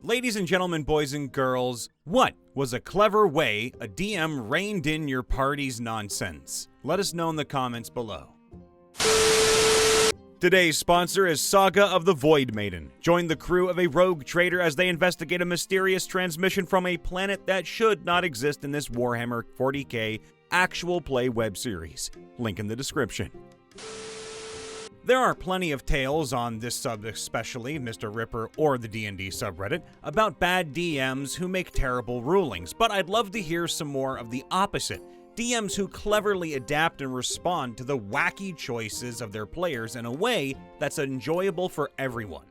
Ladies and gentlemen, boys and girls, what was a clever way a DM reined in your party's nonsense? Let us know in the comments below. Today's sponsor is Saga of the Void Maiden. Join the crew of a rogue trader as they investigate a mysterious transmission from a planet that should not exist in this Warhammer 40k actual play web series. Link in the description. There are plenty of tales on this sub, especially MrRipper or the D&D subreddit, about bad DMs who make terrible rulings, but I'd love to hear some more of the opposite. DMs who cleverly adapt and respond to the wacky choices of their players in a way that's enjoyable for everyone.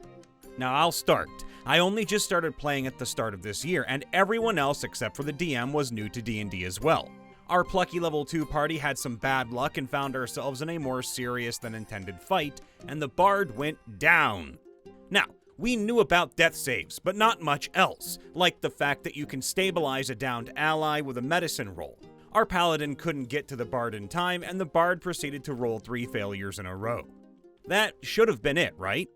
Now I'll start. I only just started playing at the start of this year, and everyone else except for the DM was new to D&D as well. Our plucky level 2 party had some bad luck and found ourselves in a more serious than intended fight, and the bard went down. Now, we knew about death saves, but not much else, like the fact that you can stabilize a downed ally with a medicine roll. Our paladin couldn't get to the bard in time, and the bard proceeded to roll 3 failures in a row. That should have been it, right?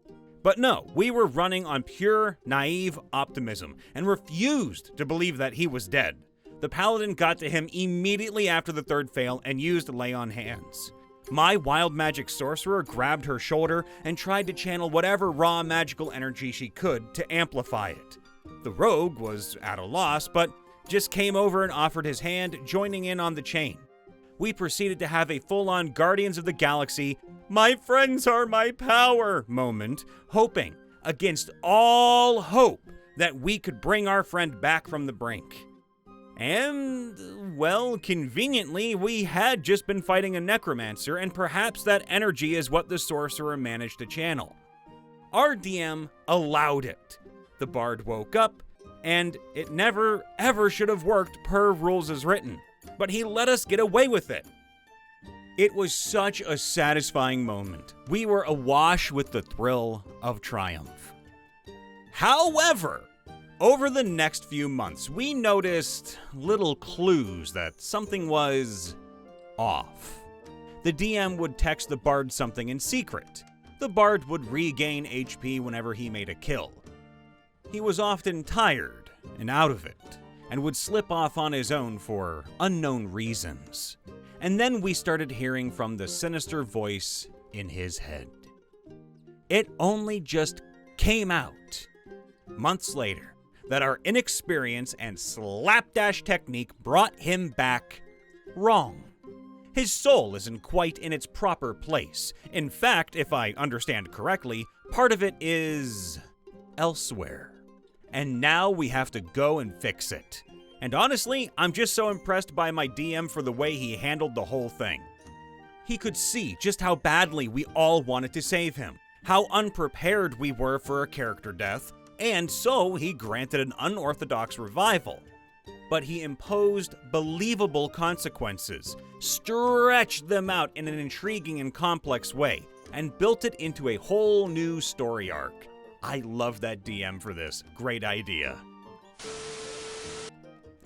But no, we were running on pure, naive optimism, and refused to believe that he was dead. The paladin got to him immediately after the 3rd fail and used Lay on Hands. My wild magic sorcerer grabbed her shoulder and tried to channel whatever raw magical energy she could to amplify it. The rogue was at a loss, but just came over and offered his hand, joining in on the chain. We proceeded to have a full-on Guardians of the Galaxy, "My friends are my power" moment, hoping, against all hope, that we could bring our friend back from the brink. And, well, conveniently, we had just been fighting a necromancer, and perhaps that energy is what the sorcerer managed to channel. Our DM allowed it. The bard woke up, and it never, ever should have worked per rules as written, but he let us get away with it. It was such a satisfying moment. We were awash with the thrill of triumph. However, over the next few months, we noticed little clues that something was off. The DM would text the bard something in secret. The bard would regain HP whenever he made a kill. He was often tired and out of it, and would slip off on his own for unknown reasons. And then we started hearing from the sinister voice in his head. It only just came out, months later, that our inexperience and slapdash technique brought him back wrong. His soul isn't quite in its proper place. In fact, if I understand correctly, part of it is elsewhere. And now we have to go and fix it. And honestly, I'm just so impressed by my DM for the way he handled the whole thing. He could see just how badly we all wanted to save him, how unprepared we were for a character death, and so he granted an unorthodox revival. But he imposed believable consequences, stretched them out in an intriguing and complex way, and built it into a whole new story arc. I love that DM for this. Great idea.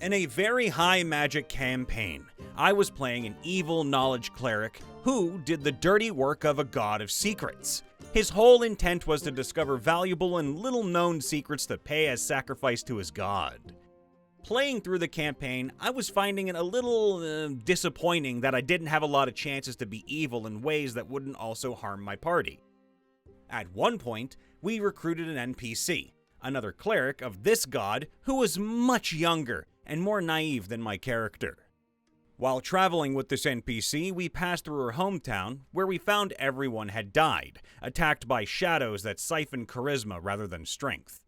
In a very high magic campaign, I was playing an evil knowledge cleric who did the dirty work of a god of secrets. His whole intent was to discover valuable and little-known secrets to pay as sacrifice to his god. Playing through the campaign, I was finding it a little disappointing that I didn't have a lot of chances to be evil in ways that wouldn't also harm my party. At one point, we recruited an NPC, another cleric of this god who was much younger and more naive than my character. While traveling with this NPC, we passed through her hometown, where we found everyone had died, attacked by shadows that siphoned charisma rather than strength.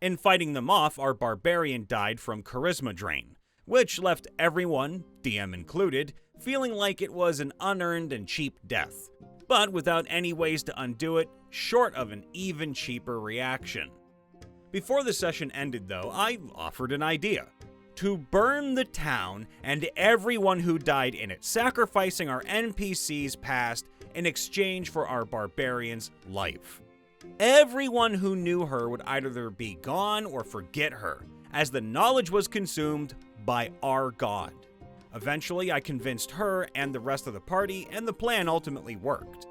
In fighting them off, our barbarian died from charisma drain, which left everyone, DM included, feeling like it was an unearned and cheap death, but without any ways to undo it, short of an even cheaper reaction. Before the session ended, though, I offered an idea. To burn the town and everyone who died in it, sacrificing our NPC's past in exchange for our barbarian's life. Everyone who knew her would either be gone or forget her, as the knowledge was consumed by our god. Eventually, I convinced her and the rest of the party, and the plan ultimately worked.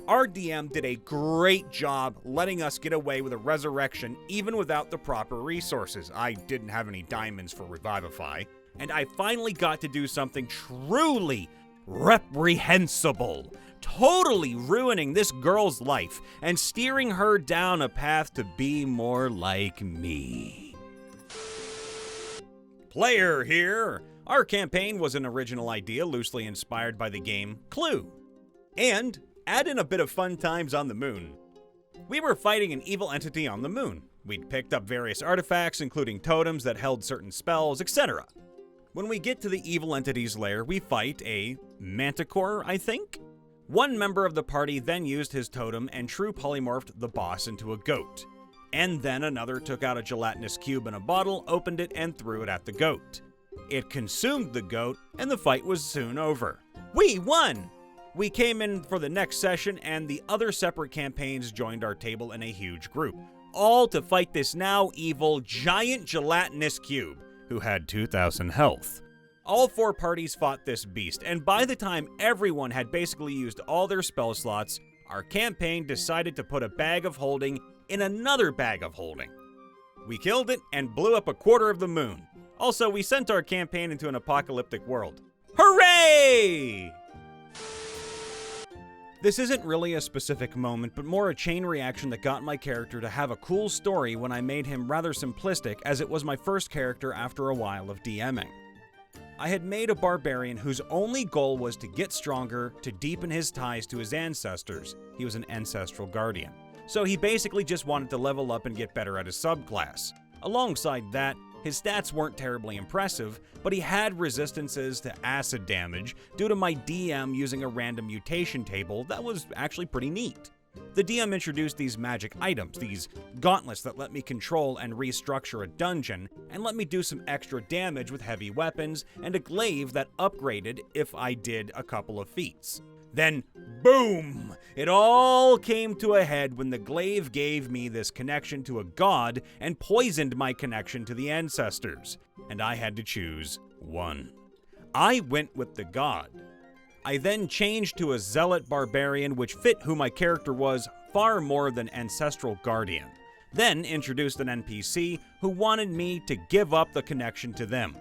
Our DM did a great job letting us get away with a resurrection even without the proper resources. I didn't have any diamonds for Revivify, and I finally got to do something truly reprehensible, totally ruining this girl's life and steering her down a path to be more like me. Player here! Our campaign was an original idea loosely inspired by the game Clue. And add in a bit of fun times on the moon. We were fighting an evil entity on the moon. We'd picked up various artifacts, including totems that held certain spells, etc. When we get to the evil entity's lair, we fight a manticore, I think? One member of the party then used his totem and true polymorphed the boss into a goat. And then another took out a gelatinous cube in a bottle, opened it, and threw it at the goat. It consumed the goat, and the fight was soon over. We won! We came in for the next session, and the other separate campaigns joined our table in a huge group, all to fight this now evil giant gelatinous cube, who had 2,000 health. All 4 parties fought this beast, and by the time everyone had basically used all their spell slots, our campaign decided to put a bag of holding in another bag of holding. We killed it and blew up a quarter of the moon. Also, we sent our campaign into an apocalyptic world. Hooray! This isn't really a specific moment, but more a chain reaction that got my character to have a cool story when I made him rather simplistic, as it was my first character after a while of DMing. I had made a barbarian whose only goal was to get stronger, to deepen his ties to his ancestors. He was an ancestral guardian. So he basically just wanted to level up and get better at his subclass. Alongside that, his stats weren't terribly impressive, but he had resistances to acid damage due to my DM using a random mutation table that was actually pretty neat. The DM introduced these magic items, these gauntlets that let me control and restructure a dungeon, and let me do some extra damage with heavy weapons, and a glaive that upgraded if I did a couple of feats. Then, boom! It all came to a head when the glaive gave me this connection to a god and poisoned my connection to the ancestors, and I had to choose one. I went with the god. I then changed to a zealot barbarian, which fit who my character was far more than ancestral guardian. Then introduced an NPC who wanted me to give up the connection to them,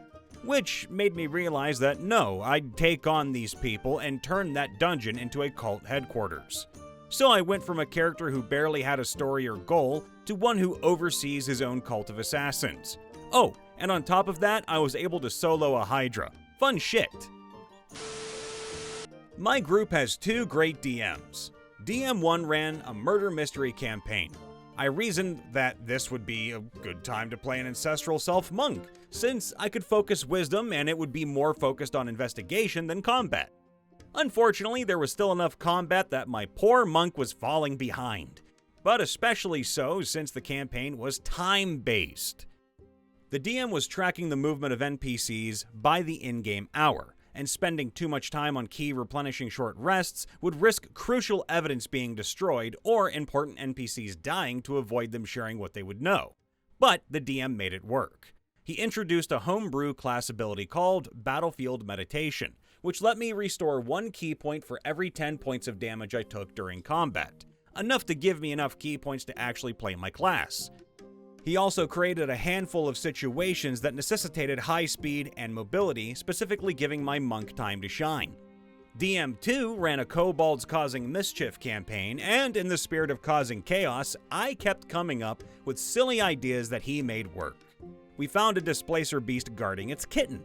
which made me realize that no, I'd take on these people and turn that dungeon into a cult headquarters. So I went from a character who barely had a story or goal to one who oversees his own cult of assassins. Oh, and on top of that, I was able to solo a Hydra. Fun shit. My group has 2 great DMs. DM 1 ran a murder mystery campaign. I reasoned that this would be a good time to play an ancestral self-monk, since I could focus wisdom and it would be more focused on investigation than combat. Unfortunately, there was still enough combat that my poor monk was falling behind, but especially so since the campaign was time-based. The DM was tracking the movement of NPCs by the in-game hour, and spending too much time on key replenishing short rests would risk crucial evidence being destroyed or important NPCs dying to avoid them sharing what they would know. But the DM made it work. He introduced a homebrew class ability called Battlefield Meditation, which let me restore 1 key point for every 10 points of damage I took during combat, enough to give me enough key points to actually play my class. He also created a handful of situations that necessitated high speed and mobility, specifically giving my monk time to shine. DM2 ran a Kobolds Causing Mischief campaign, and in the spirit of causing chaos, I kept coming up with silly ideas that he made work. We found a displacer beast guarding its kitten.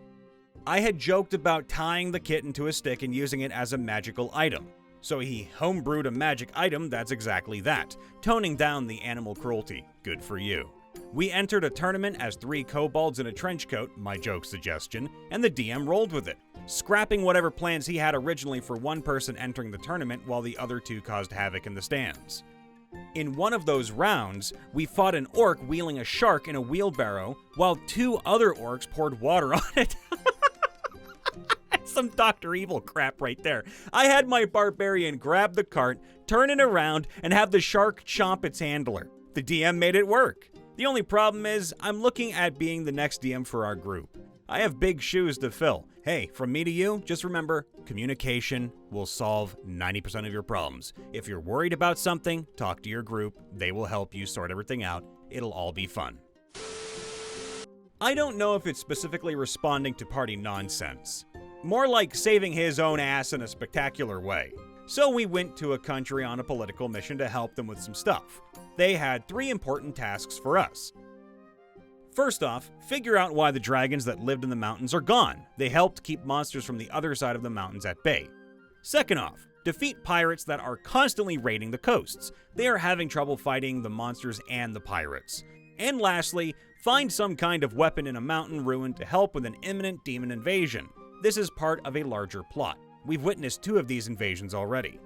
I had joked about tying the kitten to a stick and using it as a magical item. So he homebrewed a magic item that's exactly that, toning down the animal cruelty. Good for you. We entered a tournament as 3 kobolds in a trench coat, my joke suggestion, and the DM rolled with it, scrapping whatever plans he had originally for one person entering the tournament while the other 2 caused havoc in the stands. In one of those rounds, we fought an orc wheeling a shark in a wheelbarrow while 2 other orcs poured water on it. Some Dr. Evil crap right there. I had my barbarian grab the cart, turn it around, and have the shark chomp its handler. The DM made it work. The only problem is, I'm looking at being the next DM for our group. I have big shoes to fill. Hey, from me to you, just remember, communication will solve 90% of your problems. If you're worried about something, talk to your group. They will help you sort everything out. It'll all be fun. I don't know if it's specifically responding to party nonsense. More like saving his own ass in a spectacular way. So we went to a country on a political mission to help them with some stuff. They had 3 important tasks for us. First off, figure out why the dragons that lived in the mountains are gone. They helped keep monsters from the other side of the mountains at bay. Second off, defeat pirates that are constantly raiding the coasts. They are having trouble fighting the monsters and the pirates. And lastly, find some kind of weapon in a mountain ruin to help with an imminent demon invasion. This is part of a larger plot. We've witnessed 2 of these invasions already.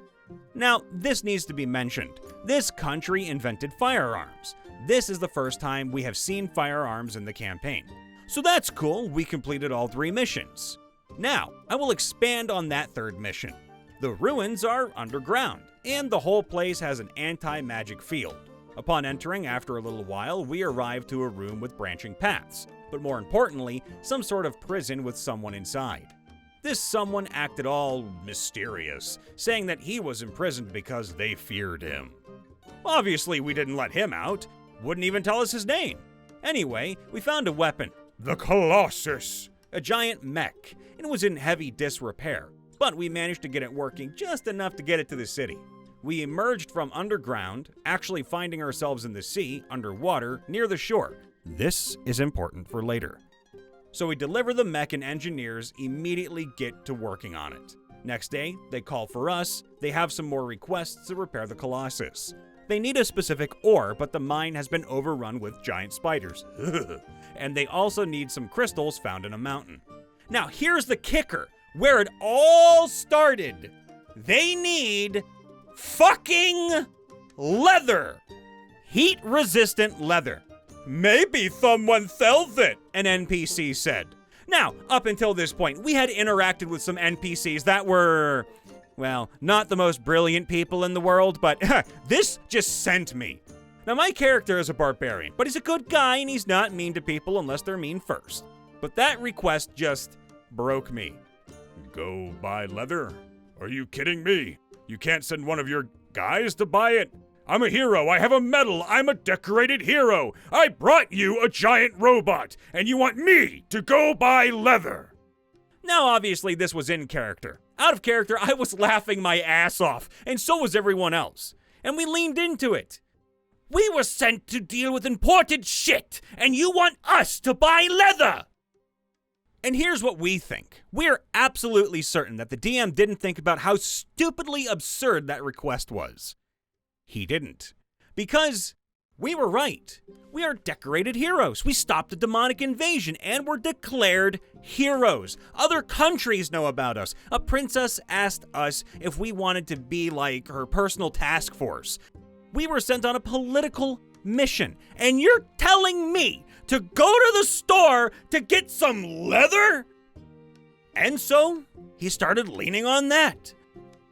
Now, this needs to be mentioned. This country invented firearms. This is the first time we have seen firearms in the campaign. So that's cool, we completed all 3 missions. Now, I will expand on that 3rd mission. The ruins are underground, and the whole place has an anti-magic field. Upon entering, after a little while, we arrive to a room with branching paths, but more importantly, some sort of prison with someone inside. This someone acted all mysterious, saying that he was imprisoned because they feared him. Obviously, we didn't let him out. Wouldn't even tell us his name. Anyway, we found a weapon, the Colossus, a giant mech, and it was in heavy disrepair, but we managed to get it working just enough to get it to the city. We emerged from underground, actually finding ourselves in the sea, underwater, near the shore. This is important for later. So we deliver the mech and engineers immediately get to working on it. Next day, they call for us. They have some more requests to repair the Colossus. They need a specific ore, but the mine has been overrun with giant spiders. And they also need some crystals found in a mountain. Now, here's the kicker, where it all started. They need fucking leather. Heat-resistant leather. Maybe someone sells it, an NPC said. Now, up until this point, we had interacted with some NPCs that were, well, not the most brilliant people in the world, but this just sent me. Now, my character is a barbarian, but he's a good guy and he's not mean to people unless they're mean first. But that request just broke me. Go buy leather? Are you kidding me? You can't send one of your guys to buy it? I'm a hero, I have a medal, I'm a decorated hero. I brought you a giant robot, and you want me to go buy leather. Now, obviously, this was in character. Out of character, I was laughing my ass off, and so was everyone else. And we leaned into it. We were sent to deal with imported shit, and you want us to buy leather! And here's what we think. We're absolutely certain that the DM didn't think about how stupidly absurd that request was. He didn't. Because we were right. We are decorated heroes. We stopped a demonic invasion and were declared heroes. Other countries know about us. A princess asked us if we wanted to be like her personal task force. We were sent on a political mission. And you're telling me to go to the store to get some leather? And so he started leaning on that.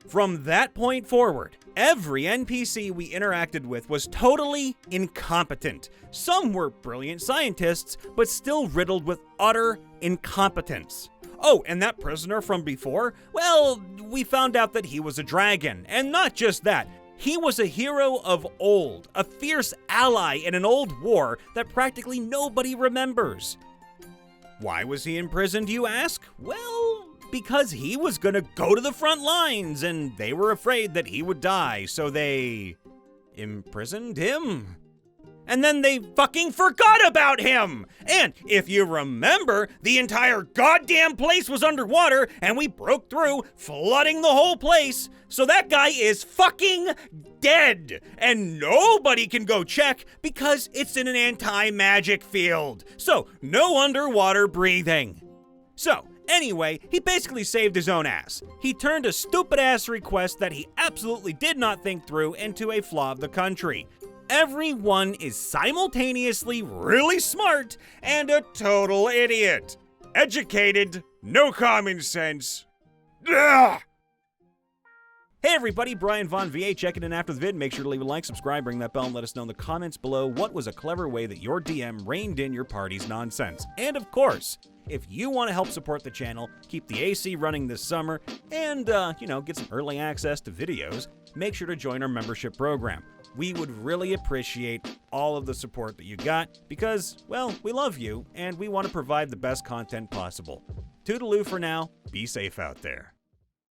From that point forward, every NPC we interacted with was totally incompetent. Some were brilliant scientists, but still riddled with utter incompetence. Oh, and that prisoner from before? Well, we found out that he was a dragon. And not just that, he was a hero of old, a fierce ally in an old war that practically nobody remembers. Why was he imprisoned, you ask? Well, because he was gonna go to the front lines and they were afraid that he would die, so they imprisoned him. And then they fucking forgot about him! And if you remember, the entire goddamn place was underwater and we broke through, flooding the whole place. So that guy is fucking dead. And nobody can go check because it's in an anti-magic field. So no underwater breathing. So anyway, he basically saved his own ass. He turned a stupid-ass request that he absolutely did not think through into a flaw of the country. Everyone is simultaneously really smart and a total idiot. Educated, no common sense. Ugh! Hey everybody, Brian Von VA checking in after the vid. Make sure to leave a like, subscribe, ring that bell, and let us know in the comments below what was a clever way that your DM reined in your party's nonsense. And of course, If you want to help support the channel, keep the AC running this summer, and, get some early access to videos, make sure to join our membership program. We would really appreciate all of the support that you got because, well, we love you and we want to provide the best content possible. Toodaloo for now. Be safe out there.